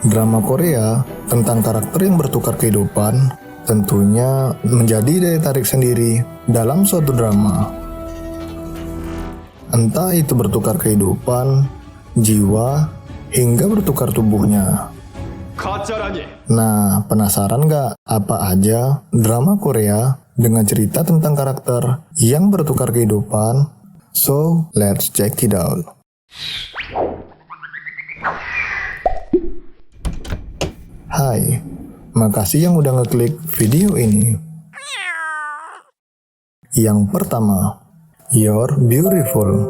Drama Korea tentang karakter yang bertukar kehidupan tentunya menjadi daya tarik sendiri dalam suatu drama. Entah itu bertukar kehidupan, jiwa, hingga bertukar tubuhnya. Nah, penasaran gak apa aja drama Korea dengan cerita tentang karakter yang bertukar kehidupan? So, let's check it out. Hai, makasih yang udah ngeklik video ini. Yang pertama, You're Beautiful.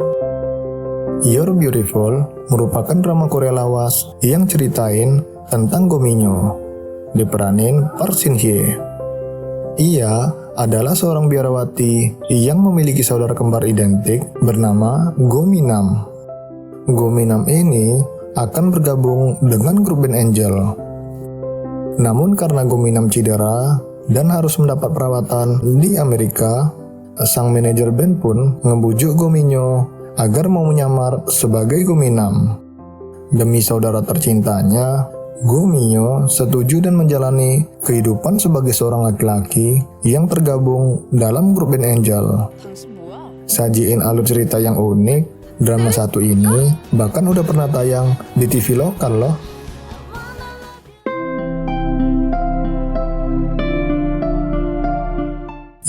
You're Beautiful merupakan drama Korea lawas yang ceritain tentang Go Min-yo, diperanin Park Shin-hye. Ia adalah seorang biarawati yang memiliki saudara kembar identik bernama Go Min-nam. Go Min-nam ini akan bergabung dengan grup band Angel. Namun karena Go Min-nam cedera dan harus mendapat perawatan di Amerika, sang manajer band pun ngebujuk Go Min-yo agar mau menyamar sebagai Go Min-nam. Demi saudara tercintanya, Go Min-yo setuju dan menjalani kehidupan sebagai seorang laki-laki yang tergabung dalam grup band Angel. Sajiin alur cerita yang unik, drama satu ini bahkan udah pernah tayang di TV lokal loh.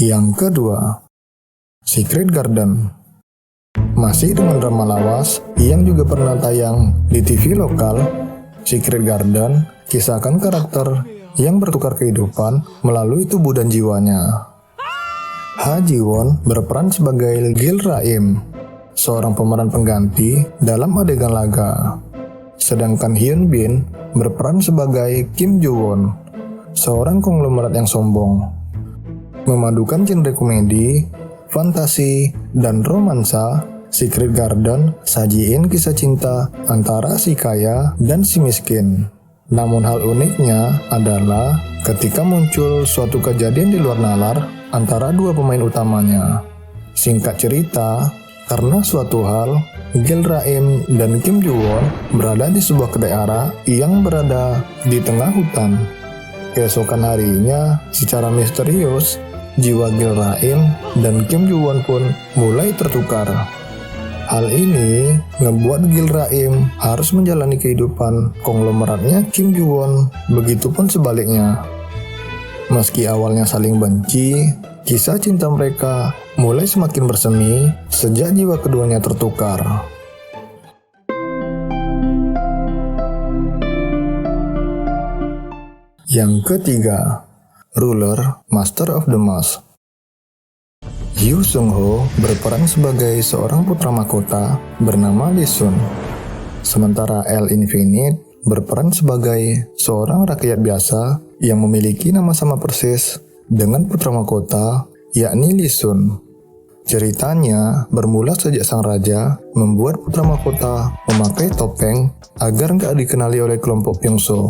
Yang kedua, Secret Garden. Masih dengan drama lawas yang juga pernah tayang di TV lokal, Secret Garden kisahkan karakter yang bertukar kehidupan melalui tubuh dan jiwanya. Ha Ji-won berperan sebagai Gil Ra-im, seorang pemeran pengganti dalam adegan laga. Sedangkan Hyun Bin berperan sebagai Kim Jo-won, seorang konglomerat yang sombong. Memadukan genre komedi, fantasi, dan romansa, Secret Garden sajiin kisah cinta antara si kaya dan si miskin. Namun hal uniknya adalah ketika muncul suatu kejadian di luar nalar antara dua pemain utamanya. Singkat cerita, karena suatu hal, Gil Ra-im dan Kim Jo-won berada di sebuah kedai arak yang berada di tengah hutan. Keesokan harinya, secara misterius, jiwa Gil Ra-im dan Kim Jo-won pun mulai tertukar. Hal ini ngebuat Gil Ra-im harus menjalani kehidupan konglomeratnya Kim Jo-won, begitupun sebaliknya. Meski awalnya saling benci, kisah cinta mereka mulai semakin bersemi sejak jiwa keduanya tertukar. Yang ketiga, Ruler, Master of the Mask. Yoo Seung-ho berperan sebagai seorang putra mahkota bernama Lee Sun. Sementara L Infinite berperan sebagai seorang rakyat biasa yang memiliki nama sama persis dengan putra mahkota, yakni Lee Sun. Ceritanya bermula sejak sang raja membuat putra mahkota memakai topeng agar nggak dikenali oleh kelompok Pyongso.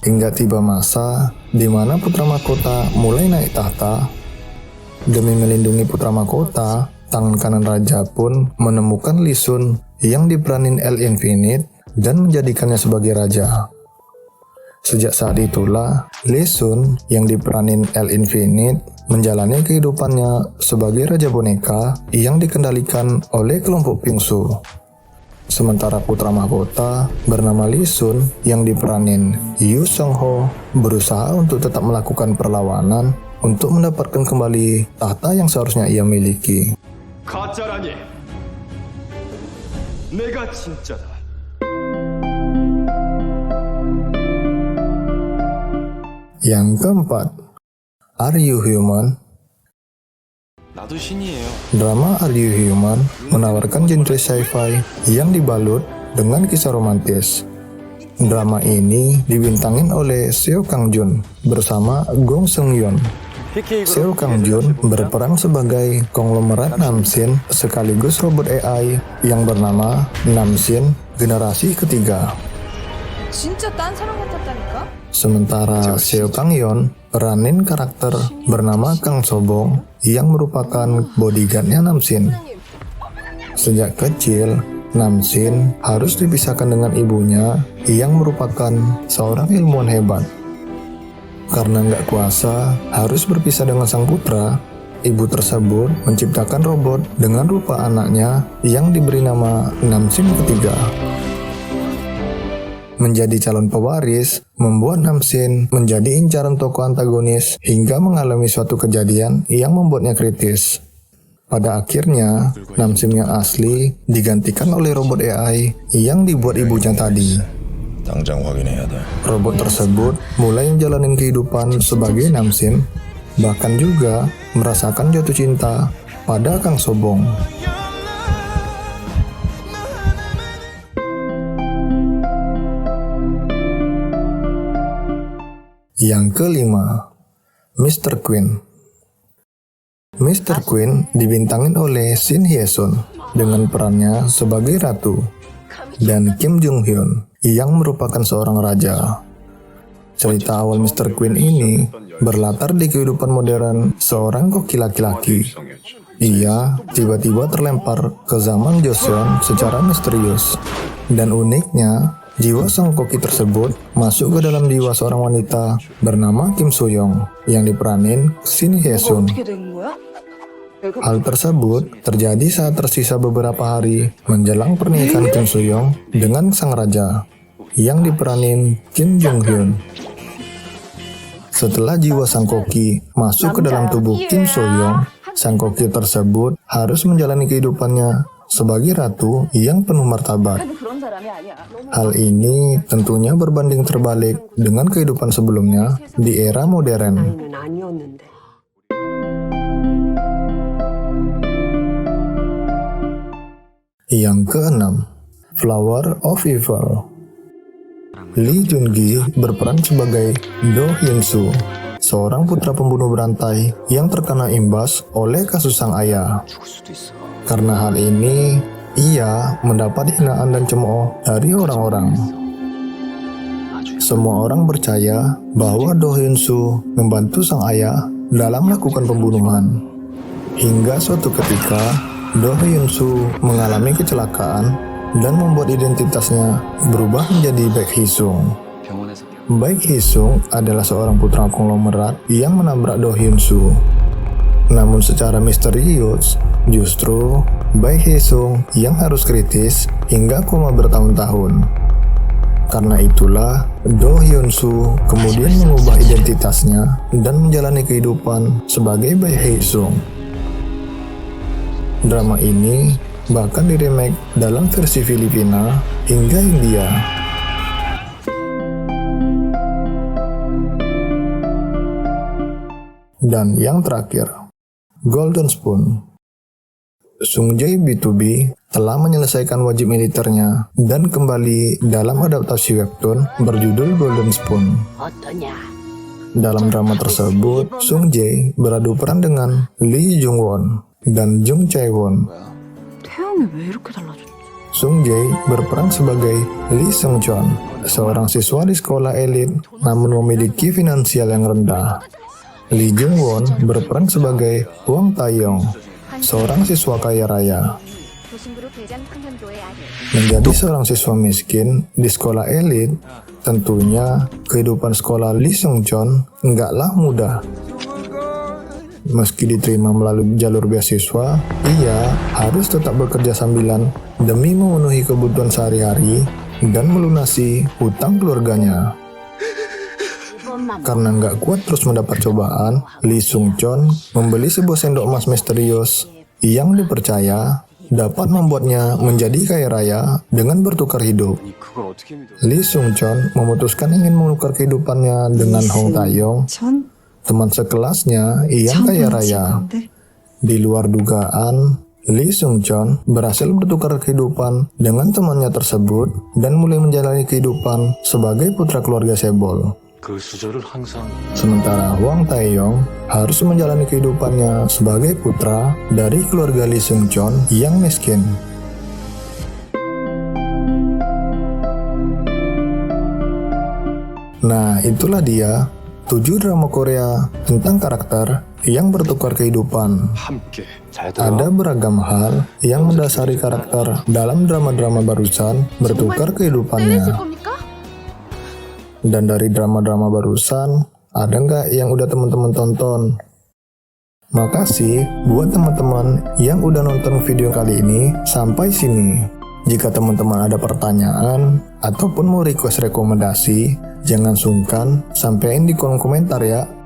Hingga tiba masa di mana putra mahkota mulai naik tahta. Demi melindungi putra mahkota, tangan kanan raja pun menemukan Lee Sun yang diperanin L Infinite dan menjadikannya sebagai raja. Sejak saat itulah, Lee Sun yang diperanin L Infinite menjalani kehidupannya sebagai raja boneka yang dikendalikan oleh kelompok Pyongso. Sementara putra mahkota bernama Lee Sun yang diperanin Yoo Seung-ho berusaha untuk tetap melakukan perlawanan untuk mendapatkan kembali tahta yang seharusnya ia miliki. Yang keempat, Are You Human? Drama Are You Human menawarkan genre sci-fi yang dibalut dengan kisah romantis. Drama ini dibintangin oleh Seo Kang-jun bersama Gong Seung-yeon. Seo Kang-jun berperan sebagai konglomerat Namsin sekaligus robot AI yang bernama Namsin generasi ketiga. Sementara Seo Kang-yeon peranin karakter bernama Kang Sobong yang merupakan bodyguardnya Namsin. Sejak kecil, Namsin harus dipisahkan dengan ibunya yang merupakan seorang ilmuwan hebat. Karena nggak kuasa harus berpisah dengan sang putra, ibu tersebut menciptakan robot dengan rupa anaknya yang diberi nama Namsin ketiga. Menjadi calon pewaris membuat Namsin menjadi incaran tokoh antagonis hingga mengalami suatu kejadian yang membuatnya kritis. Pada akhirnya, Namsin yang asli digantikan oleh robot AI yang dibuat ibunya tadi. Robot tersebut mulai menjalani kehidupan sebagai Namsin, bahkan juga merasakan jatuh cinta pada Kang Sobong. Yang kelima, Mr. Queen. Mr. Queen dibintangin oleh Shin Hye-sun dengan perannya sebagai ratu, dan Kim Jung Hyun yang merupakan seorang raja. Cerita awal Mr. Queen ini berlatar di kehidupan modern seorang koki laki-laki. Ia tiba-tiba terlempar ke zaman Joseon secara misterius, dan uniknya jiwa sang koki tersebut masuk ke dalam jiwa seorang wanita bernama Kim So-young yang diperanin Shin Hye-sun. Hal tersebut terjadi saat tersisa beberapa hari menjelang pernikahan Kim So-young dengan sang raja yang diperanin Kim Jung Hyun. Setelah jiwa sang koki masuk ke dalam tubuh Kim So-young, sang koki tersebut harus menjalani kehidupannya sebagai ratu yang penuh martabat. Hal ini tentunya berbanding terbalik dengan kehidupan sebelumnya di era modern. Yang keenam, Flower of Evil. Lee Joon-gi berperan sebagai Do Hyun-soo, seorang putra pembunuh berantai yang terkena imbas oleh kasus sang ayah. Karena hal ini, ia mendapat hinaan dan cemooh dari orang-orang. Semua orang percaya bahwa Do Hyun-soo membantu sang ayah dalam melakukan pembunuhan. Hingga suatu ketika, Do Hyun-soo mengalami kecelakaan dan membuat identitasnya berubah menjadi Baek Hee-sung. Baek Hee-sung adalah seorang putra konglomerat yang menabrak Do Hyun-soo. Namun secara misterius, justru Baek Hee-sung yang harus kritis hingga koma bertahun-tahun. Karena itulah, Do Hyun-soo kemudian mengubah identitasnya dan menjalani kehidupan sebagai Baek Hee-sung. Drama ini bahkan diremake dalam versi Filipina hingga India. Dan yang terakhir, Golden Spoon. Sung Jae B2B telah menyelesaikan wajib militernya dan kembali dalam adaptasi webtoon berjudul Golden Spoon. Dalam drama tersebut, Sung Jae beradu peran dengan Lee Jung Won dan Jung Chae Won. Sung Jae berperan sebagai Lee Seung Chon, seorang siswa di sekolah elit namun memiliki finansial yang rendah. Lee Jung Won berperan sebagai Hwang Tae-yong, seorang siswa kaya raya. Menjadi seorang siswa miskin di sekolah elit, tentunya kehidupan sekolah Lee Seung Chon enggaklah mudah. Meski diterima melalui jalur beasiswa, ia harus tetap bekerja sambilan demi memenuhi kebutuhan sehari-hari dan melunasi hutang keluarganya. Karena nggak kuat terus mendapat cobaan, Lee Seung Chon membeli sebuah sendok emas misterius yang dipercaya dapat membuatnya menjadi kaya raya dengan bertukar hidup. Lee Seung Chon memutuskan ingin menukar kehidupannya dengan Hwang Tae-yong, teman sekelasnya yang kaya raya. Di luar dugaan, Lee Seung Chon berhasil bertukar kehidupan dengan temannya tersebut dan mulai menjalani kehidupan sebagai putra keluarga Sebol. Sementara Hwang Tae-yong harus menjalani kehidupannya sebagai putra dari keluarga Lee Seung Chon yang miskin. Nah, itulah dia 7 drama Korea tentang karakter yang bertukar kehidupan. 함께 잘 들어. Ada beragam hal yang mendasari karakter dalam drama-drama barusan bertukar kehidupannya. 때리실 겁니까? Dan dari drama-drama barusan, ada nggak yang udah teman-teman tonton? Makasih buat teman-teman yang udah nonton video kali ini sampai sini. Jika teman-teman ada pertanyaan ataupun mau request rekomendasi, jangan sungkan sampein di kolom komentar ya.